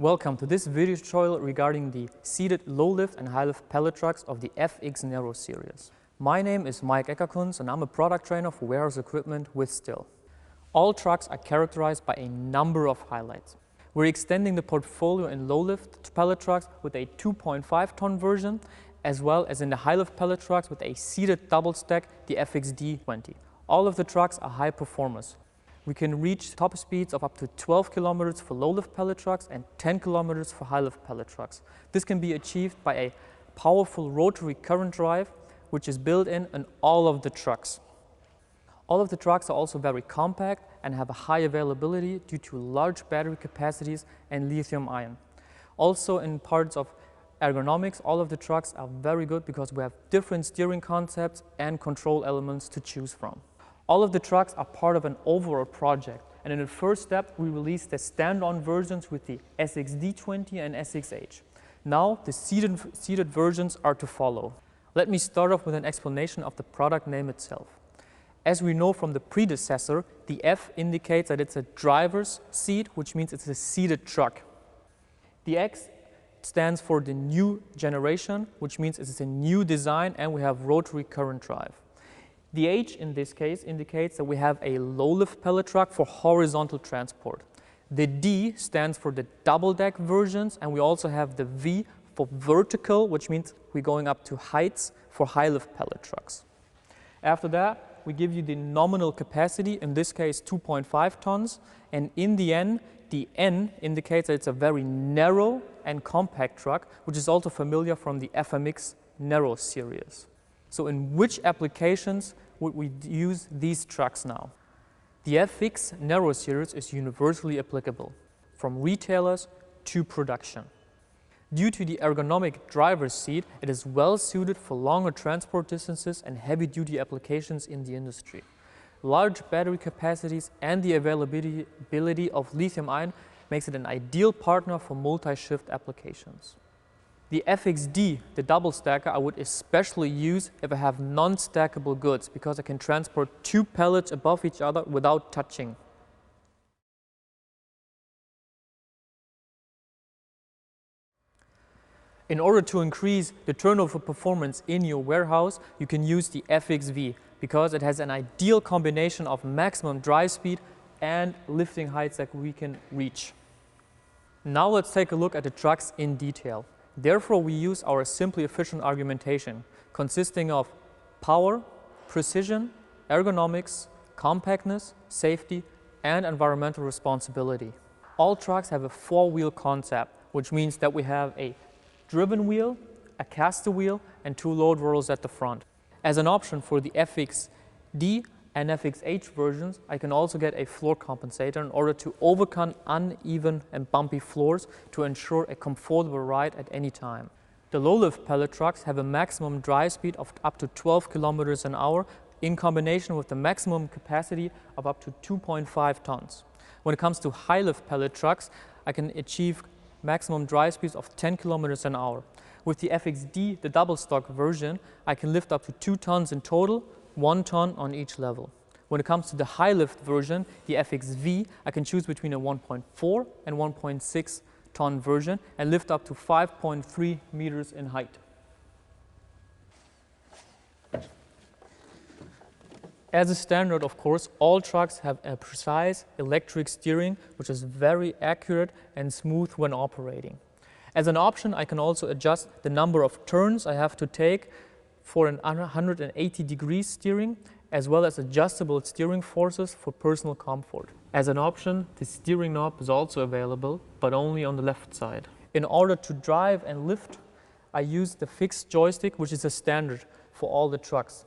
Welcome to this video tutorial regarding the seated low-lift and high-lift pallet trucks of the FX Narrow series. My name is Mike Eckerkunz and I'm a product trainer for warehouse equipment with Still. All trucks are characterized by a number of highlights. We're extending the portfolio in low-lift pallet trucks with a 2.5-ton version, as well as in the high-lift pallet trucks with a seated double stack, the FXD20. All of the trucks are high performers. We can reach top speeds of up to 12 kilometers for low-lift pallet trucks and 10 kilometers for high-lift pallet trucks. This can be achieved by a powerful rotary current drive, which is built in all of the trucks. All of the trucks are also very compact and have a high availability due to large battery capacities and lithium-ion. Also, in parts of ergonomics, all of the trucks are very good because we have different steering concepts and control elements to choose from. All of the trucks are part of an overall project, and in the first step we released the stand-on versions with the SXD20 and SXH. Now the seated versions are to follow. Let me start off with an explanation of the product name itself. As we know from the predecessor, the F indicates that it's a driver's seat, which means it's a seated truck. The X stands for the new generation, which means it's a new design and we have rotary current drive. The H in this case indicates that we have a low-lift pallet truck for horizontal transport. The D stands for the double-deck versions, and we also have the V for vertical, which means we're going up to heights for high-lift pallet trucks. After that, we give you the nominal capacity, in this case 2.5 tons, and in the end, the N indicates that it's a very narrow and compact truck, which is also familiar from the FMX Narrow series. So in which applications would we use these trucks now? The FX Narrow series is universally applicable, from retailers to production. Due to the ergonomic driver's seat, it is well suited for longer transport distances and heavy-duty applications in the industry. Large battery capacities and the availability of lithium-ion makes it an ideal partner for multi-shift applications. The FXD, the double stacker, I would especially use if I have non-stackable goods because I can transport two pallets above each other without touching. In order to increase the turnover performance in your warehouse, you can use the FXV because it has an ideal combination of maximum drive speed and lifting heights that we can reach. Now let's take a look at the trucks in detail. Therefore, we use our simply efficient argumentation, consisting of power, precision, ergonomics, compactness, safety, and environmental responsibility. All trucks have a four-wheel concept, which means that we have a driven wheel, a caster wheel, and two load rollers at the front. As an option for the FXD and FXH versions, I can also get a floor compensator in order to overcome uneven and bumpy floors to ensure a comfortable ride at any time. The low-lift pallet trucks have a maximum drive speed of up to 12 kilometers an hour in combination with the maximum capacity of up to 2.5 tons. When it comes to high-lift pallet trucks, I can achieve maximum drive speeds of 10 kilometers an hour. With the FXD, the double stock version, I can lift up to 2 tons in total, 1 ton on each level. When it comes to the high lift version, the FXV, I can choose between a 1.4 and 1.6 ton version and lift up to 5.3 meters in height. As a standard, of course, all trucks have a precise electric steering, which is very accurate and smooth when operating. As an option, I can also adjust the number of turns I have to take for an 180-degree steering, as well as adjustable steering forces for personal comfort. As an option, the steering knob is also available, but only on the left side. In order to drive and lift, I use the fixed joystick, which is a standard for all the trucks,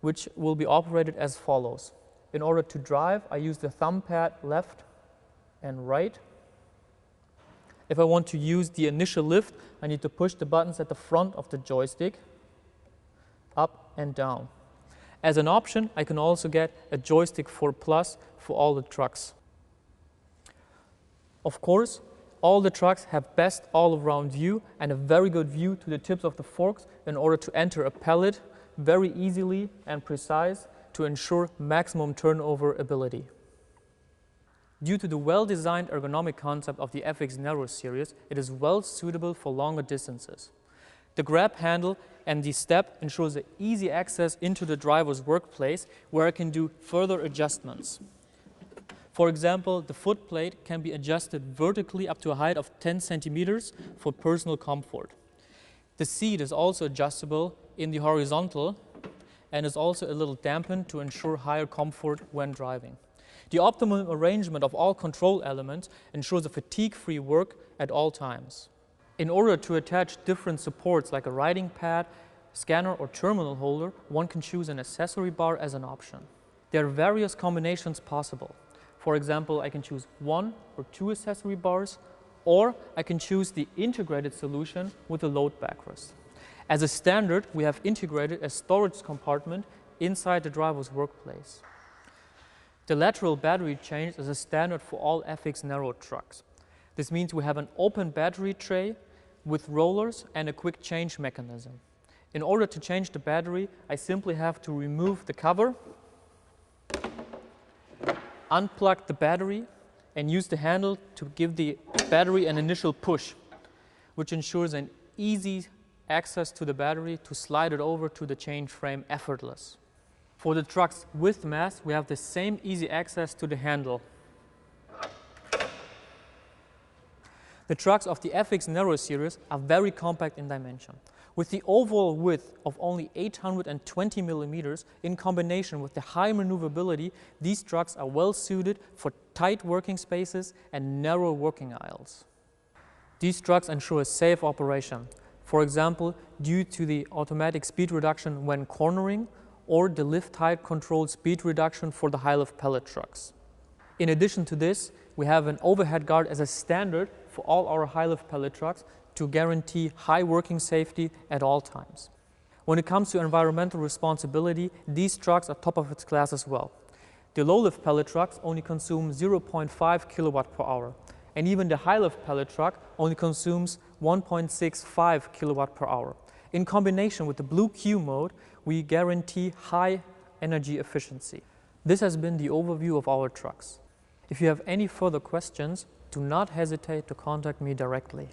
which will be operated as follows. In order to drive, I use the thumb pad left and right. If I want to use the initial lift, I need to push the buttons at the front of the joystick, up and down. As an option, I can also get a joystick 4+ for all the trucks. Of course, all the trucks have best all-around view and a very good view to the tips of the forks in order to enter a pallet very easily and precise to ensure maximum turnover ability. Due to the well-designed ergonomic concept of the FX Narrow series, it is well suitable for longer distances. The grab handle and the step ensures easy access into the driver's workplace where I can do further adjustments. For example, the foot plate can be adjusted vertically up to a height of 10 centimeters for personal comfort. The seat is also adjustable in the horizontal and is also a little dampened to ensure higher comfort when driving. The optimal arrangement of all control elements ensures a fatigue-free work at all times. In order to attach different supports like a writing pad, scanner or terminal holder, one can choose an accessory bar as an option. There are various combinations possible. For example, I can choose 1 or 2 accessory bars, or I can choose the integrated solution with a load backrest. As a standard, we have integrated a storage compartment inside the driver's workplace. The lateral battery change is a standard for all FX Narrow trucks. This means we have an open battery tray with rollers and a quick change mechanism. In order to change the battery, I simply have to remove the cover, unplug the battery, and use the handle to give the battery an initial push, which ensures an easy access to the battery to slide it over to the change frame effortless. For the trucks with mast, we have the same easy access to the handle. The trucks of the FX Narrow series are very compact in dimension. With the overall width of only 820 millimeters, in combination with the high maneuverability, these trucks are well suited for tight working spaces and narrow working aisles. These trucks ensure a safe operation, for example, due to the automatic speed reduction when cornering or the lift height controlled speed reduction for the high-lift pallet trucks. In addition to this, we have an overhead guard as a standard for all our high-lift pallet trucks to guarantee high working safety at all times. When it comes to environmental responsibility, these trucks are top of its class as well. The low-lift pallet trucks only consume 0.5 kilowatt per hour, and even the high-lift pallet truck only consumes 1.65 kilowatt per hour. In combination with the Blue Q mode, we guarantee high energy efficiency. This has been the overview of our trucks. If you have any further questions, do not hesitate to contact me directly.